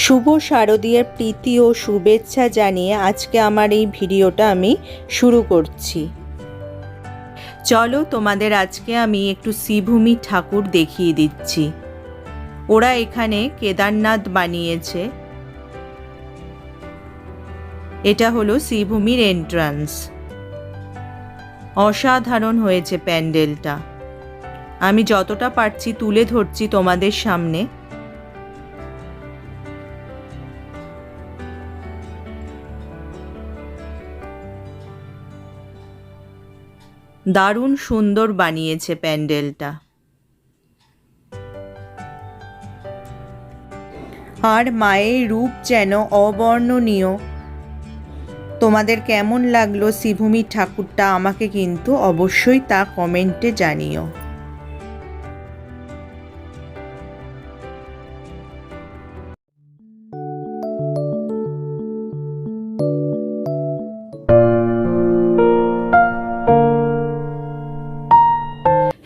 শুভ শারদীয়ার প্রীতি ও শুভেচ্ছা জানিয়ে আজকে আমার এই ভিডিওটা আমি শুরু করছি। চলো তোমাদের আজকে আমি একটু শ্রীভূমি ঠাকুর দেখিয়ে দিচ্ছি। ওরা এখানে কেদারনাথ বানিয়েছে। এটা হলো শ্রীভূমির এন্ট্রান্স। অসাধারণ হয়েছে প্যান্ডেলটা। আমি যতটা পারছি তুলে ধরছি তোমাদের সামনে। দারুণ সুন্দর বানিয়েছে প্যান্ডেলটা। আর মায়ের রূপ যেন অবর্ণনীয়। তোমাদের কেমন লাগলো শ্রীভূমি ঠাকুরটা আমাকে কিন্তু অবশ্যই তা কমেন্টে জানিও।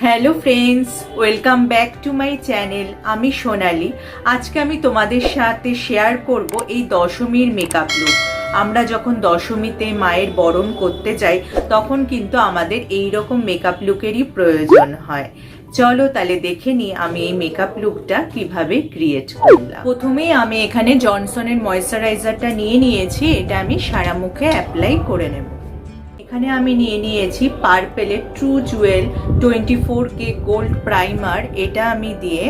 Hello friends, welcome back to my channel. আমি সোনালি। আজকে আমি তোমাদের সাথে শেয়ার করব এই দশমীর মেকআপ লুক। আমরা যখন দশমীতে মায়ের বরণ করতে যাই তখন কিন্তু আমাদের এই রকম মেকআপ লুকেরই প্রয়োজন হয়। চলো তাহলে দেখে নিই আমি এই মেকআপ লুকটা কিভাবে ক্রিয়েট করলাম। প্রথমেই আমি এখানে জনসনের ময়েশ্চারাইজারটা নিয়ে নিয়েছি। এটা আমি সারা মুখে অ্যাপ্লাই করে নেব। এখানে আমি নিয়ে নিয়েছি পার্পেলের true jewel 24K gold primer. এটা আমি দিয়ে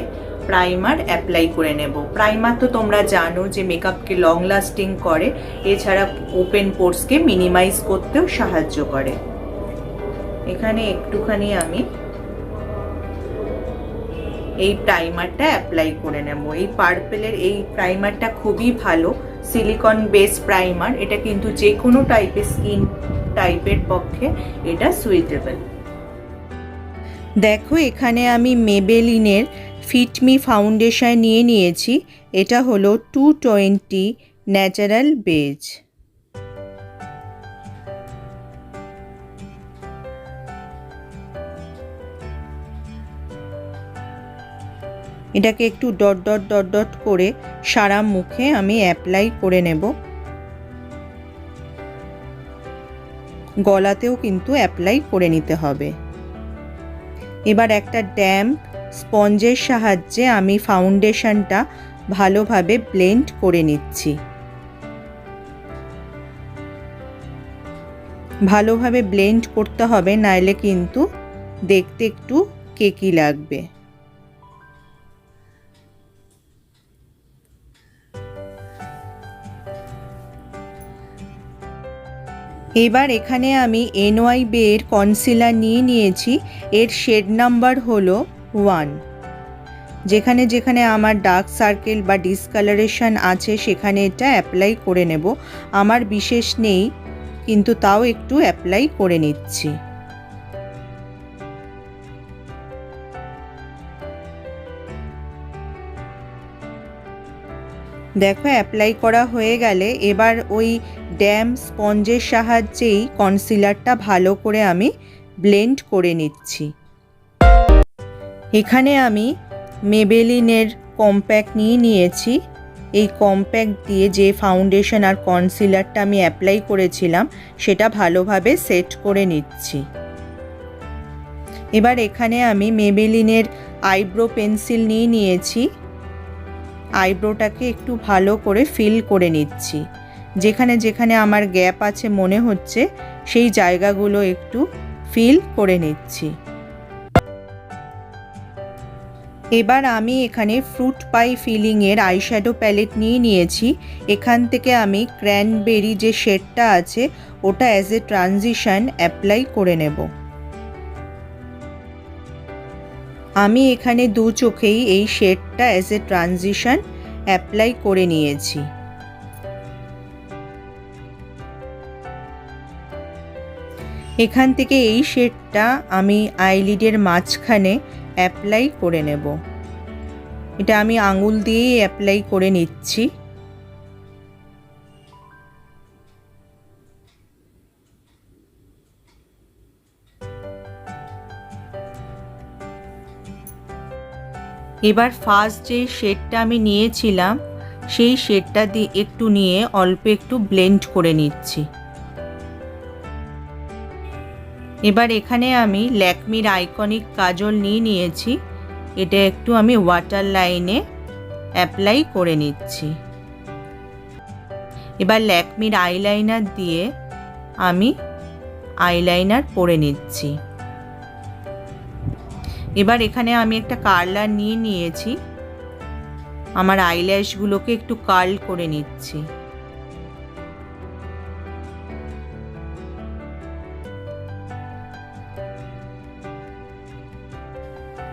প্রাইমার অ্যাপ্লাই করে নেব। প্রাইমার তো তোমরা জানো যে মেকআপকে লং লাস্টিং করে, এছাড়া ওপেন পোর্সকে মিনিমাইজ করতেও সাহায্য করে। এখানে একটুখানি আমি এই প্রাইমারটা অ্যাপ্লাই করে নেব। এই পার্পেলের এই প্রাইমারটা খুবই ভালো, সিলিকন বেস প্রাইমার। এটা কিন্তু যে কোনো টাইপের স্কিন টাইপের পক্ষে এটা সুইটেবল। দেখো এখানে আমি মেবেলিনের ফিট মি ফাউন্ডেশন নিয়ে নিয়েছি। এটা হলো 220 ন্যাচারাল বেজ। এটাকে একটু ডট ডট ডট ডট করে সারা মুখে আমি অ্যাপ্লাই করে নেব। গলাতেও কিন্তু অ্যাপ্লাই করে নিতে হবে। এবার একটা ড্যাম্প স্পঞ্জের সাহায্যে আমি ফাউন্ডেশনটা ভালোভাবে ব্লেন্ড করে নিচ্ছি। ভালোভাবে ব্লেন্ড করতে হবে, নাইলে কিন্তু দেখতে একটু কেকি লাগবে। এবার এখানে আমি NYB এর কনসিলার নিয়ে নিয়েছি। এর শেড নাম্বার হলো 1। যেখানে যেখানে আমার ডার্ক সার্কেল বা ডিসকালারেশন আছে সেখানে এটা অ্যাপ্লাই করে নেব। আমার বিশেষ নেই, কিন্তু তাও একটু অ্যাপ্লাই করে নিচ্ছি। দেখো অ্যাপ্লাই করা হয়ে গেলে এবার ওই ড্যাম্প স্পঞ্জের সাহায্যেই কনসিলারটা ভালো করে আমি ব্লেন্ড করে নিচ্ছি। এখানে আমি মেবেলিনের কম্প্যাক্ট নিয়ে নিয়েছি। এই কম্প্যাক্ট দিয়ে যে ফাউন্ডেশন আর কনসিলারটা আমি অ্যাপ্লাই করেছিলাম সেটা ভালোভাবে সেট করে নিচ্ছি। এবার এখানে আমি মেবেলিনের আইব্রো পেন্সিল নিয়ে নিয়েছি। আইব্রোটাকে একটু ভালো করে ফিল করে নিচ্ছি। যেখানে যেখানে আমার গ্যাপ আছে মনে হচ্ছে সেই জায়গাগুলো একটু ফিল করে নিচ্ছি। এবার আমি এখানে ফ্রুট পাই ফিলিংয়ের আইশ্যাডো প্যালেট নিয়ে নিয়েছি। এখান থেকে আমি ক্র্যানবেরি যে শেডটা আছে ওটা অ্যাজ এ ট্রানজিশন অ্যাপ্লাই করে নেব। আমি এখানে দু চোখেই এই শেডটা অ্যাজ এ ট্রানজিশন অ্যাপ্লাই করে নিয়েছি। এখান থেকে এই শেডটা আমি আইলিডের মাঝখানে অ্যাপ্লাই করে নেব। এটা আমি আঙুল দিয়েই অ্যাপ্লাই করে নিচ্ছি। এবার ফার্স্ট যে শেডটা আমি নিয়েছিলাম সেই শেডটা দিয়ে একটু নিয়ে অল্প একটু ব্লেন্ড করে নিচ্ছি। এবার এখানে আমি ল্যাকমির আইকনিক কাজল নিয়েছি, এটা একটু আমি ওয়াটার লাইনে অ্যাপ্লাই করে নিচ্ছি। এবার ল্যাকমির আইলাইনার দিয়ে আমি আইলাইনার পরে নিচ্ছি। এবার এখানে আমি একটা কার্লার নিয়েছি, আমার আইল্যাশগুলোকে একটু কার্ল করে নিচ্ছি।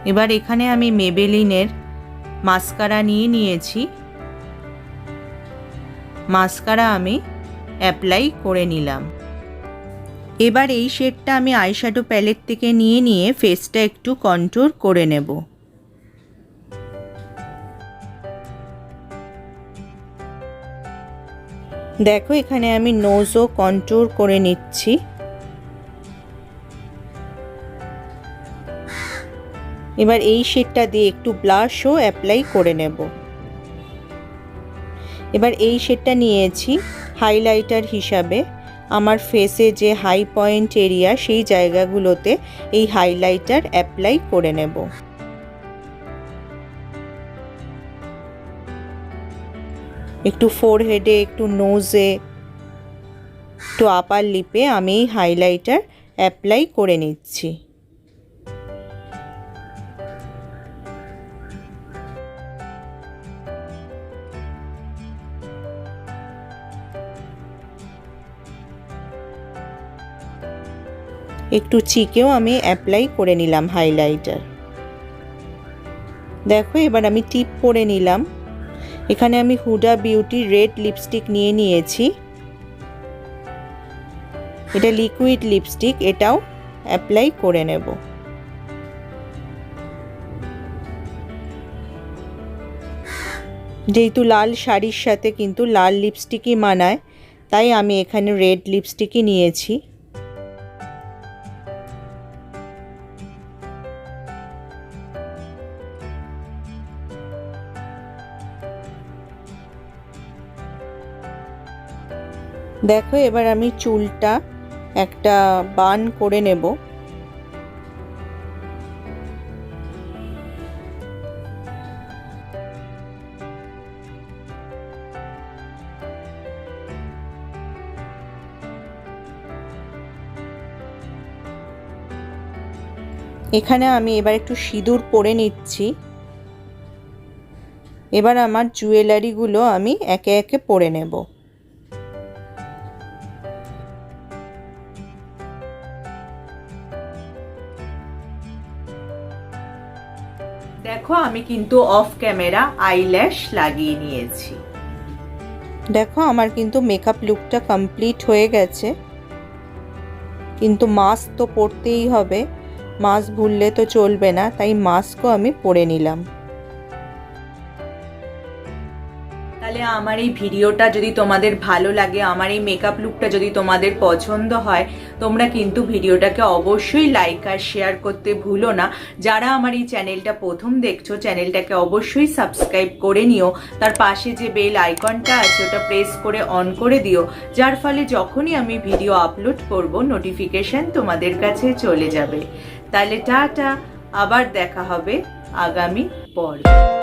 এবার এখানে আমি মেবেলিনের মাস্কারা নিয়েছি, মাস্কারা আমি অ্যাপ্লাই করে নিলাম। এবার এই শেডটা আমি আইশ্যাডো প্যালেট থেকে নিয়ে ফেসটা একটু কন্ট্যুর করে নেব। দেখো এখানে আমি নোজও কন্ট্যুর করে নিচ্ছি। এবার এই শেডটা দিয়ে একটু ব্লাশও অ্যাপ্লাই করে নেব। এবার এই শেডটা নিয়েছি হাইলাইটার হিসাবে। আমার ফেসে যে হাই পয়েন্ট এরিয়া সেই জায়গাগুলোতে এই হাইলাইটার অ্যাপ্লাই করে নেব। একটু ফোরহেডে, একটু নোজে, একটু আপার লিপে আমি এই হাইলাইটার অ্যাপ্লাই করে নিচ্ছি। একটু চিকেও আমি অ্যাপ্লাই করে নিলাম হাইলাইটার। দেখো এবার আমি টিপ পরে নিলাম। এখানে আমি হুডা বিউটি রেড লিপস্টিক নিয়েছি, এটা লিকুইড লিপস্টিক, এটাও অ্যাপ্লাই করে নেব। যেহেতু লাল শাড়ির সাথে কিন্তু লাল লিপস্টিকই মানায়, তাই আমি এখানে রেড লিপস্টিকই নিয়েছি। দেখো এবার আমি চুলটা একটা বান করে নেব। এখানে আমি এবার একটু সিঁদুর পরে নিচ্ছি। এবার আমার জুয়েলারিগুলো আমি একে একে পরে নেব। দেখো আমি কিন্তু অফ ক্যামেরা আইল্যাশ লাগিয়ে নিয়েছি। দেখো আমার কিন্তু মেকআপ লুকটা কমপ্লিট হয়ে গেছে, কিন্তু মাস্ক তো পরতেই হবে, মাস্ক ভুললে তো চলবে না, তাই মাস্কও আমি পরে নিলাম। তাহলে আমার এই ভিডিওটা যদি তোমাদের ভালো লাগে, আমার এই মেকআপ লুকটা যদি তোমাদের পছন্দ হয়, তোমরা কিন্তু ভিডিওটাকে অবশ্যই লাইক আর শেয়ার করতে ভুলো না। যারা আমার এই চ্যানেলটা প্রথম দেখছো, চ্যানেলটাকে অবশ্যই সাবস্ক্রাইব করে নিও। তার পাশে যে বেল আইকনটা আছে ওটা প্রেস করে অন করে দিও, যার ফলে যখনই আমি ভিডিও আপলোড করব নোটিফিকেশন তোমাদের কাছে চলে যাবে। তাহলে টাটা, আবার দেখা হবে আগামী পর্বে।